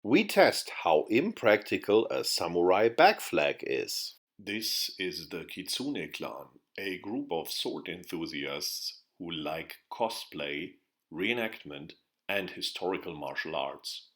We test how impractical a samurai back flag is. This is the Kitsune clan, a group of sword enthusiasts who like cosplay, reenactment, and historical martial arts.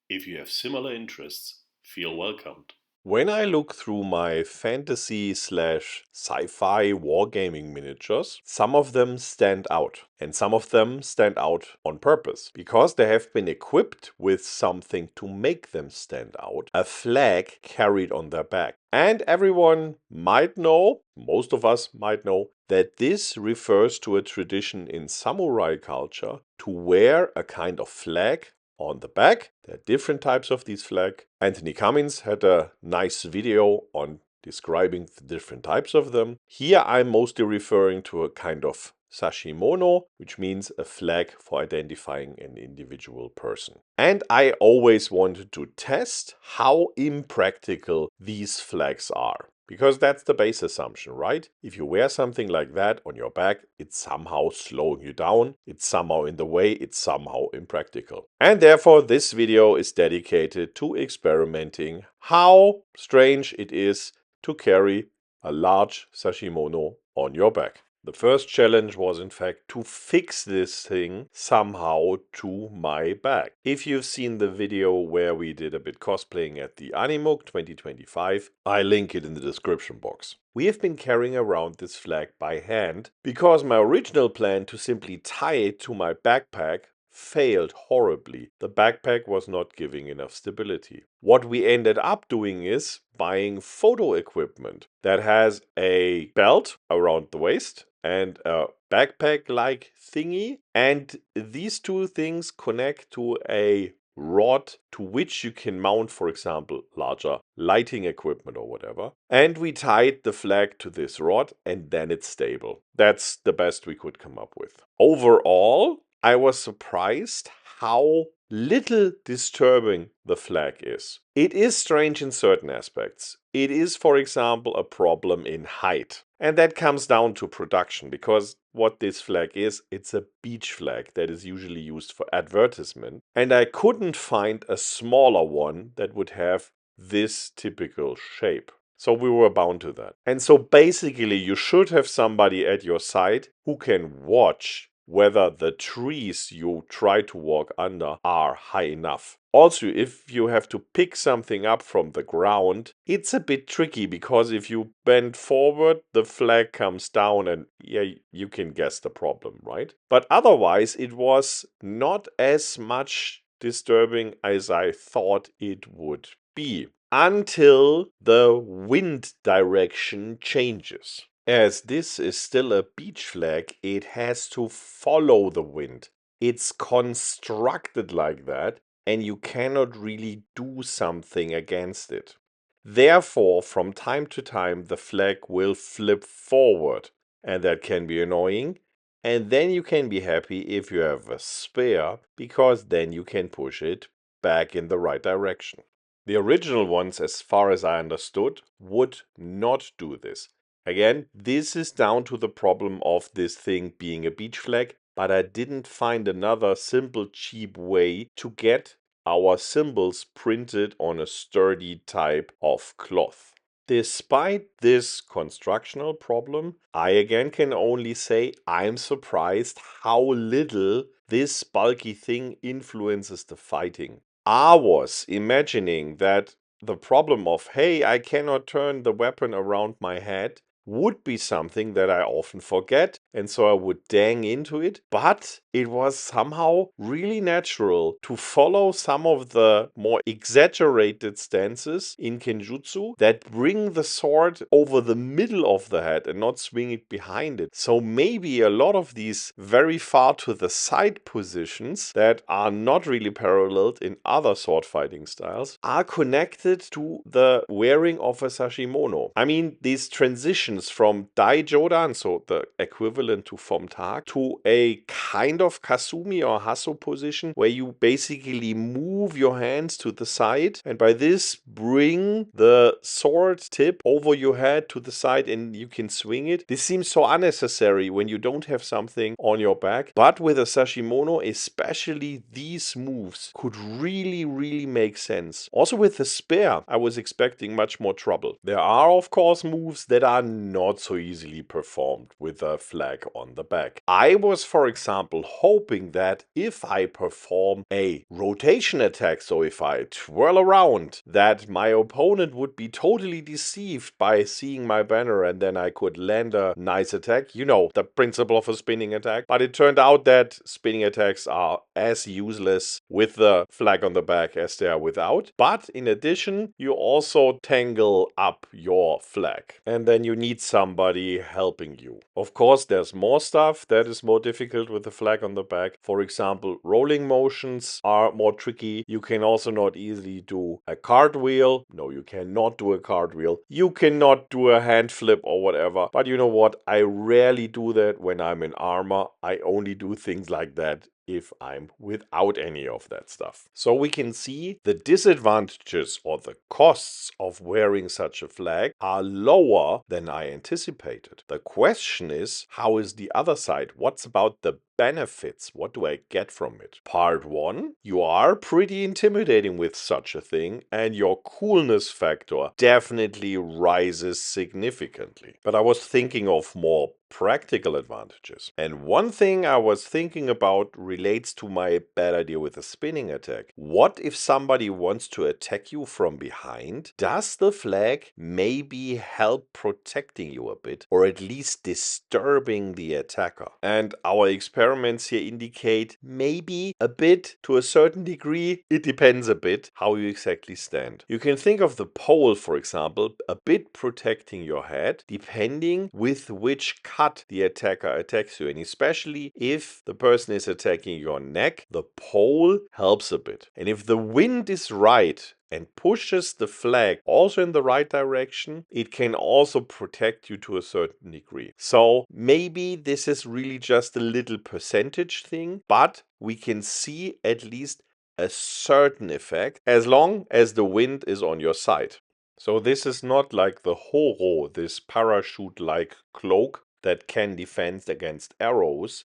If you have similar interests, feel welcomed. When I look through my fantasy/sci-fi wargaming miniatures, some of them stand out. And some of them stand out on purpose, because they have been equipped with something to make them stand out, a flag carried on their back. And everyone might know, most of us might know, that this refers to a tradition in samurai culture to wear a kind of flag on the back. There are different types of these flag. Antony Cummins had a nice video on describing the different types of them. Here I'm mostly referring to a kind of sashimono, which means a flag for identifying an individual person. And I always wanted to test how impractical these flags are. Because that's the base assumption, right? If you wear something like that on your back, it's somehow slowing you down, it's somehow in the way, it's somehow impractical. And therefore, this video is dedicated to experimenting how strange it is to carry a large sashimono on your back. The first challenge was in fact to fix this thing somehow to my back. If you've seen the video where we did a bit cosplaying at the Animucc 2025, I link it in the description box. We have been carrying around this flag by hand because my original plan to simply tie it to my backpack failed horribly. The backpack was not giving enough stability. What we ended up doing is buying photo equipment that has a belt around the waist and a backpack-like thingy, and these two things connect to a rod to which you can mount, for example, larger lighting equipment or whatever. And we tied the flag to this rod, and then it's stable. That's the best we could come up with. Overall, I was surprised how little disturbing the flag is. It is strange in certain aspects. It is, for example, a problem in height. And that comes down to production, because what this flag is, it's a beach flag that is usually used for advertisement. And I couldn't find a smaller one that would have this typical shape. So we were bound to that. And so basically you should have somebody at your side who can watch whether the trees you try to walk under are high enough. Also, if you have to pick something up from the ground, it's a bit tricky, because if you bend forward, the flag comes down and you can guess the problem, right? But otherwise, it was not as much disturbing as I thought it would be, until the wind direction changes. As this is still a beach flag, it has to follow the wind. It's constructed like that, and you cannot really do something against it. Therefore, from time to time, the flag will flip forward, and that can be annoying. And then you can be happy if you have a spare, because then you can push it back in the right direction. The original ones, as far as I understood, would not do this. Again, this is down to the problem of this thing being a beach flag, but I didn't find another simple, cheap way to get our symbols printed on a sturdy type of cloth. Despite this constructional problem, I again can only say I'm surprised how little this bulky thing influences the fighting. I was imagining that the problem of, hey, I cannot turn the weapon around my head, would be something that I often forget, and so I would dang into it. But it was somehow really natural to follow some of the more exaggerated stances in Kenjutsu that bring the sword over the middle of the head and not swing it behind it. So maybe a lot of these very far to the side positions that are not really paralleled in other sword fighting styles are connected to the wearing of a sashimono. I mean, these transitions from Dai Jodan, so the equivalent equivalent to vom Tag, to a kind of kasumi or hasso position where you basically move your hands to the side and by this bring the sword tip over your head to the side and you can swing it. This seems so unnecessary when you don't have something on your back, but with a sashimono, especially these moves could really make sense. Also with the spear, I was expecting much more trouble. There are of course moves that are not so easily performed with a flag on the back. I was, for example, hoping that if I perform a rotation attack, so if I twirl around, that my opponent would be totally deceived by seeing my banner and then I could land a nice attack. You know, the principle of a spinning attack. But it turned out that spinning attacks are as useless with the flag on the back as they are without. But in addition, you also tangle up your flag. And then you need somebody helping you. Of course, there's more stuff that is more difficult with the flag on the back. For example, rolling motions are more tricky. You can also not easily do a cartwheel. No, you cannot do a cartwheel. You cannot do a hand flip or whatever. But you know what? I rarely do that when I'm in armor. I only do things like that if I'm without any of that stuff. So we can see the disadvantages or the costs of wearing such a flag are lower than I anticipated. The question is, how is the other side? What's about the benefits? What do I get from it? Part 1, you are pretty intimidating with such a thing and your coolness factor definitely rises significantly. But I was thinking of more practical advantages. And one thing I was thinking about relates to my bad idea with a spinning attack. What if somebody wants to attack you from behind? Does the flag maybe help protecting you a bit or at least disturbing the attacker? And our experiments here indicate maybe a bit to a certain degree. It depends a bit how you exactly stand. You can think of the pole, for example, a bit protecting your head depending with which cut the attacker attacks you. And especially if the person is attacking your neck, the pole helps a bit. And if the wind is right and pushes the flag also in the right direction, it can also protect you to a certain degree. So maybe this is really just a little percentage thing, but we can see at least a certain effect as long as the wind is on your side. So this is not like the horo, this parachute-like cloak that can defend against arrows,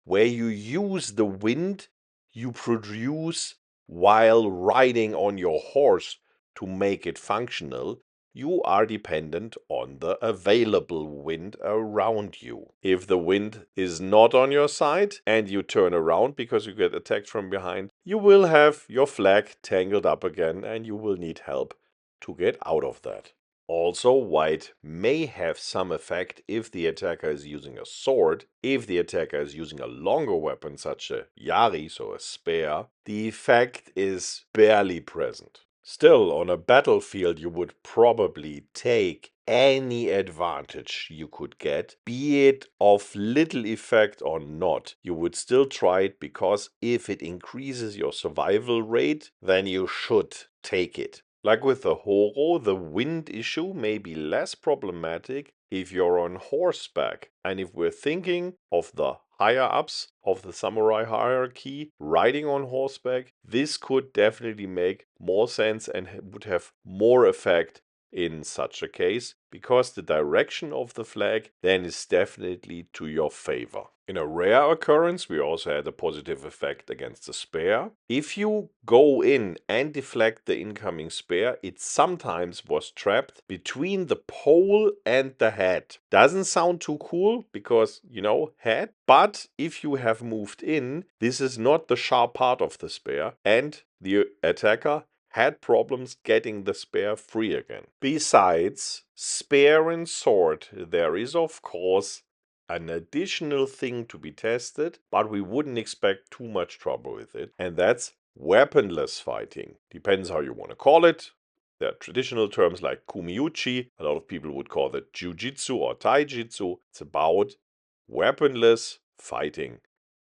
where you use the wind you produce while riding on your horse to make it functional. You are dependent on the available wind around you. If the wind is not on your side and you turn around because you get attacked from behind, you will have your flag tangled up again and you will need help to get out of that. Also, white may have some effect if the attacker is using a sword. If the attacker is using a longer weapon, such a yari, so a spear, the effect is barely present. Still, on a battlefield, you would probably take any advantage you could get, be it of little effect or not. You would still try it because if it increases your survival rate, then you should take it. Like with the horo, the wind issue may be less problematic if you're on horseback. And if we're thinking of the higher ups of the samurai hierarchy riding on horseback, this could definitely make more sense and would have more effect in such a case, because the direction of the flag then is definitely to your favor. In a rare occurrence, we also had a positive effect against the spear. If you go in and deflect the incoming spear, it sometimes was trapped between the pole and the head. Doesn't sound too cool because, you know, head. But if you have moved in, this is not the sharp part of the spear and the attacker had problems getting the spear free again. Besides spear and sword, there is of course an additional thing to be tested, but we wouldn't expect too much trouble with it, and that's weaponless fighting. Depends how you want to call it. There are traditional terms like kumiuchi. A lot of people would call it jujitsu or taijitsu. It's about weaponless fighting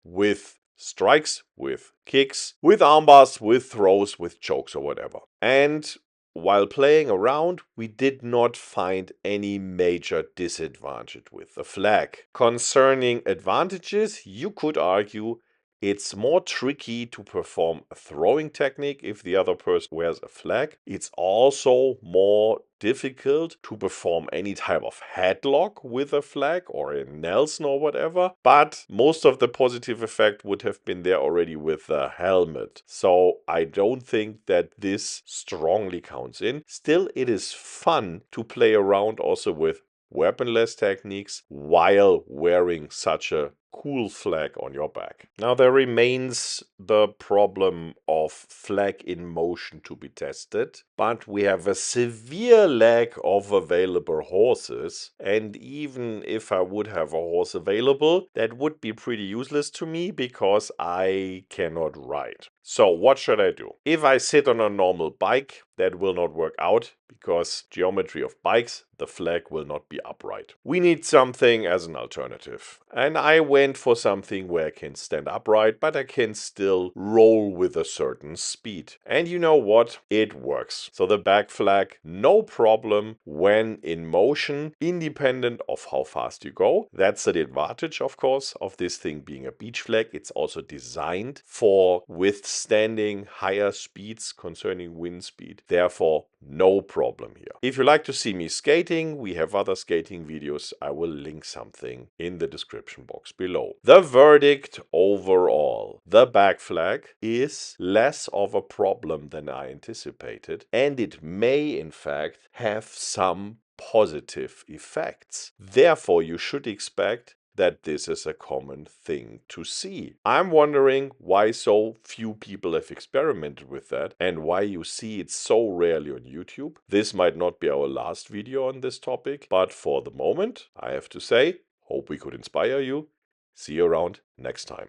with strikes, with kicks, with armbars, with throws, with chokes or whatever. And while playing around, we did not find any major disadvantage with the flag. Concerning advantages, you could argue it's more tricky to perform a throwing technique if the other person wears a flag. It's also more difficult to perform any type of headlock with a flag or a Nelson or whatever, but most of the positive effect would have been there already with the helmet. So I don't think that this strongly counts in. Still, it is fun to play around also with weaponless techniques while wearing such a cool flag on your back. Now there remains the problem of flag in motion to be tested, but we have a severe lack of available horses, and even if I would have a horse available, that would be pretty useless to me because I cannot ride. So what should I do? If I sit on a normal bike, that will not work out because geometry of bikes, the flag will not be upright. We need something as an alternative. And I went for something where I can stand upright, but I can still roll with a certain speed. And you know what? It works. So the back flag, no problem when in motion, independent of how fast you go. That's the advantage, of course, of this thing being a beach flag. It's also designed for withstanding higher speeds concerning wind speed. Therefore, no problem here. If you like to see me skating, we have other skating videos. I will link something in the description box below. The verdict overall, the back flag is less of a problem than I anticipated, and it may in fact have some positive effects. Therefore, you should expect that this is a common thing to see. I'm wondering why so few people have experimented with that and why you see it so rarely on YouTube. This might not be our last video on this topic, but for the moment, I have to say, hope we could inspire you. See you around next time.